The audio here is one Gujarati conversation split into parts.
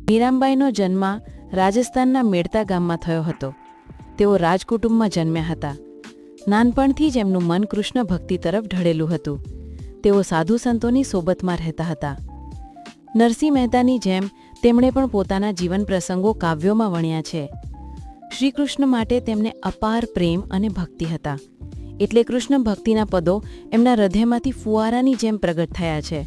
મીરાબાઈનો જન્મ રાજસ્થાનના મેડતા ગામમાં થયો હતો. તેઓ રાજકુટુંબમાં જન્મ્યા હતા. નાનપણથી જ એમનું મન કૃષ્ણ ભક્તિ તરફ ઢળેલું હતું. તેઓ સાધુ સંતોની સોબતમાં રહેતા હતા. નરસિંહ મહેતાની જેમ તેમણે પણ પોતાના જીવન પ્રસંગો કાવ્યોમાં વણ્યા છે. શ્રીકૃષ્ણ માટે તેમને અપાર પ્રેમ અને ભક્તિ હતા. એટલે કૃષ્ણ ભક્તિના પદો એમના હૃદયમાંથી ફુવારાની જેમ પ્રગટ થયા છે.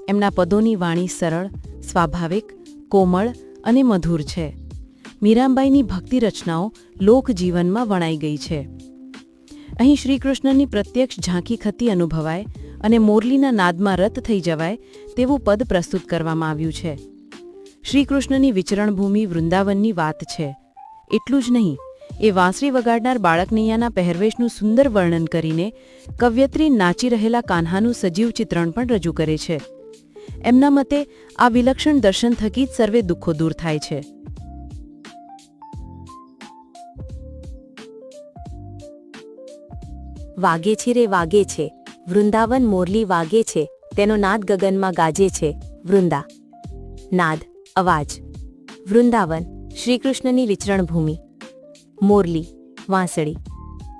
એમના પદોની વાણી સરળ, સ્વાભાવિક, કોમળ અને મધુર છે. મીરાબાઈની ભક્તિ રચનાઓ લોકજીવનમાં વણાઈ ગઈ છે. અહીં શ્રીકૃષ્ણની પ્રત્યક્ષ ઝાંખી ખતી અનુભવાય અને મોરલીના નાદમાં રત થઈ જવાય તેવું પદ પ્રસ્તુત કરવામાં આવ્યું છે. શ્રીકૃષ્ણની વિચરણભૂમિ વૃંદાવનની વાત છે. એટલું જ નહીં, એ વાંસળી વગાડનાર બાળકનૈયાના પહેરવેશનું સુંદર વર્ણન કરીને કવયત્રી નાચી રહેલા કાન્હાનું સજીવ ચિત્રણ પણ રજૂ કરે છે. એમના મતે આ વિલક્ષણ દર્શન થકી જ સર્વે દુઃખો દૂર થાય છે. વાગે છે રે વાગે છે, વૃંદાવન મોરલી વાગે છે, તેનો નાદ ગગનમાં ગાજે છે. વૃંદા, નાદ, અવાજ. વૃંદાવન, શ્રીકૃષ્ણની વિચરણભૂમિ. મોરલી, વાંસળી.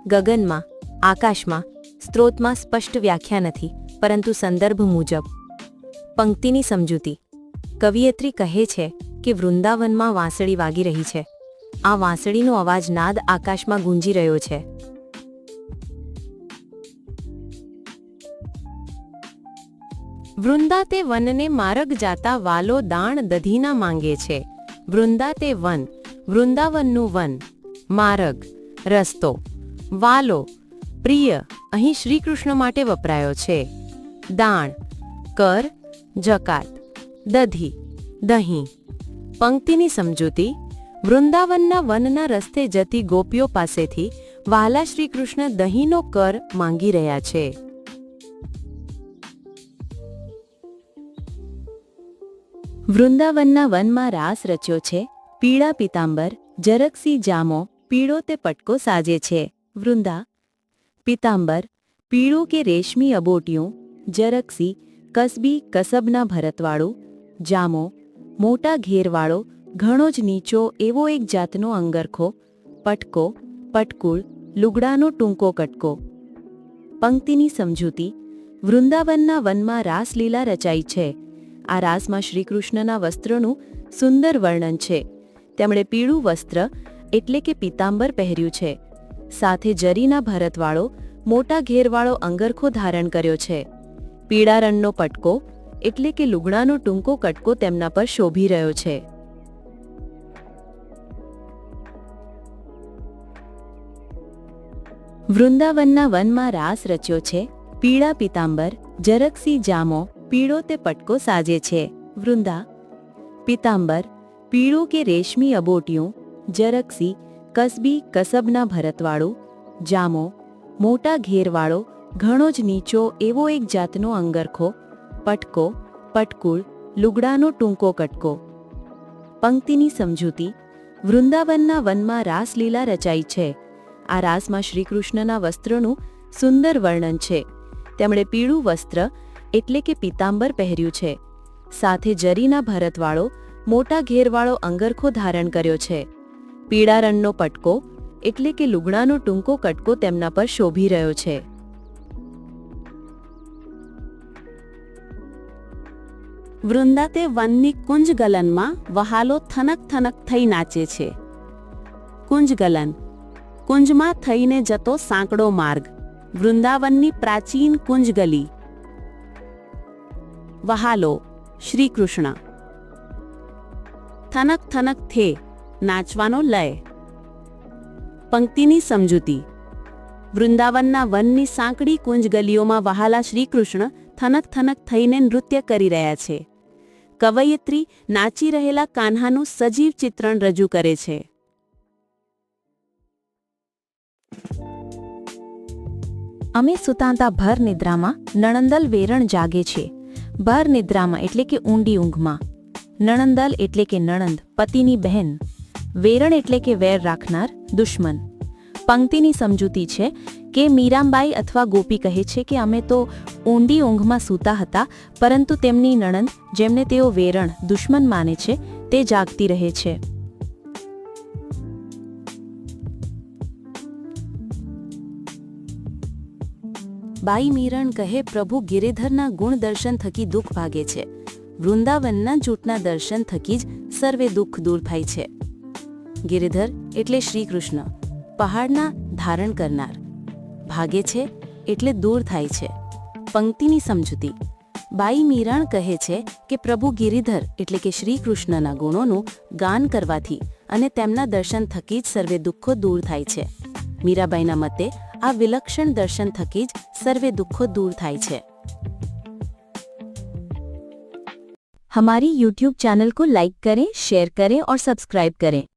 ગગનમાં, આકાશમાં, સ્ત્રોતમાં સ્પષ્ટ વ્યાખ્યા નથી, પરંતુ સંદર્ભ મુજબ. પંક્તિની સમજૂતી. કવિયત્રી કહે છે કે વૃંદાવનમાં વાંસળી વાગી રહી છે. આ વાંસળીનો અવાજ નાદ આકાશમાં ગુંજી રહ્યો છે. વૃંદા તે વનને માર્ગ જાતા વાલો દાણ દધીના માંગે છે. વૃંદા તે વન, વૃંદાવનનું વન. માર્ગ, રસ્તો. વાલો, પ્રિય અહીં શ્રીકૃષ્ણ માટે વપરાયો છે. દાણ, કર, જકાત. દધી, દહીં. પંક્તિની સમજૂતી. વૃંદાવનના વનના રસ્તે જતી ગોપીઓ પાસેથી વહાલા શ્રીકૃષ્ણ દહીંનો કર માંગી રહ્યા છે. વૃંદાવનના વનમાં રાસ રચ્યો છે. પીળા પિતાંબર, જરકસી જામો, પીળો તે પટકો સાજે છે. વૃંદા. પિતાંબર, પીળું કે રેશમી અબોટિયું. જરકસી, કસબી કસબના ભરતવાળું. જામો, મોટા ઘેરવાળો, ઘણો જ નીચો એવો એક જાતનો અંગરખો. પટકો, પટકુળ, લુગડાનો ટૂંકો કટકો. પંક્તિની સમજૂતી. વૃંદાવનના વનમાં રાસલીલા રચાઈ છે. આ રાસમાં શ્રીકૃષ્ણના વસ્ત્રનું સુંદર વર્ણન છે. તેમણે પીળું વસ્ત્ર એટલે કે પિતાંબર પહેર્યું છે. સાથે જરીના ભરતવાળો મોટા ઘેરવાળો અંગરખો ધારણ કર્યો છે. પીળા રંગનો પટકો એટલે કે લુગડાનો ટૂંકો કટકો તેમના પર શોભી રહ્યો છે. વૃંદાવનના વનમાં રાસ રચ્યો છે. પીળા પિતાંબર, જરકસી જામો, પીળો તે પટકો સાજે છે. વૃંદા. પિતાંબર, પીળું કે રેશમી અબોટિયું. જરકસી, કસબી કસબના ભરતવાળું. જામો, મોટા ઘેરવાળો, ઘણો જ નીચો એવો એક જાતનો અંગરખો. પટકો, પટકુળ, લુગડાનો ટૂંકો કટકો. પંક્તિની સમજૂતી. વૃંદાવનના વનમાં રાસલીલા રચાઈ છે. આ રાસમાં શ્રીકૃષ્ણના વસ્ત્રનું સુંદર વર્ણન છે. તેમણે પીળું વસ્ત્ર એટલે કે પિતાંબર પહેર્યું છે. સાથે જરીના ભરતવાળો મોટા ઘેરવાળો અંગરખો ધારણ કર્યો છે. પીળા રંગનો પટકો એટલે કે લુગડાનો ટૂંકો કટકો તેમના પર શોભી રહ્યો છે. વૃંદા તે વનની કુંજગલનમાં વહાલો થનક થનક થઈ નાચે છે. કુંજગલન, કુંજમાં થઈને જતો સાંકડો માર્ગ. વૃંદાવનની પ્રાચીન કુંજગલી. વહાલો, શ્રીકૃષ્ણ. થનક થનક થે, નાચવાનો લય. પંક્તિની સમજૂતી. વૃંદાવનના વનની સાંકડી કુંજગલીઓમાં વહાલા શ્રીકૃષ્ણ થનક થનક થઈને નૃત્ય કરી રહ્યા છે. કવયત્રી નાચી રહેલા કાન્હાનું સજીવ ચિત્રણ રજૂ કરે છે. અમે સુતાંતા ભર નિદ્રામાં નણંદલ વેરણ જાગે છે. ભર નિદ્રામાં એટલે કે ઊંડી ઊંઘમાં. નણંદલ એટલે કે નણંદ, પતિની બહેન. વેરણ એટલે કે વેર રાખનાર, દુશ્મન. પંક્તિની સમજૂતી છે કે મીરાબાઈ અથવા ગોપી કહે છે કે અમે તો ઊંડી ઊંઘમાં સૂતા હતા, પરંતુ તેમની નણંદ, જેમને તેઓ વેરણ દુશ્મન માને છે, તે જાગતી રહે છે. બાઈ મીરણ કહે, પ્રભુ ગિરિધરના ગુણ દર્શન થકી દુઃખ ભાગે છે. વૃંદાવનના જૂટના દર્શન થકી જ સર્વે દુઃખ દૂર થાય છે. ગિરિધર એટલે શ્રી કૃષ્ણ, પહાડના ધારણ કરનાર. ભાગે છે એટલે દૂર થાય છે. પંક્તિની સમજૂતી. બાઈ મીરાણ કહે છે કે પ્રભુ ગિરિધર એટલે કે શ્રી કૃષ્ણના ગુણોનું ગાન કરવાથી અને તેમના દર્શન થકી જ સર્વે દુઃખો દૂર થાય છે. મીરાબાઈના મતે આ વિલક્ષણ દર્શન થકી જ સર્વે દુઃખો દૂર થાય છે. हमारी YouTube चैनल को लाइक करें, शेयर करें और सब्सक्राइब करें.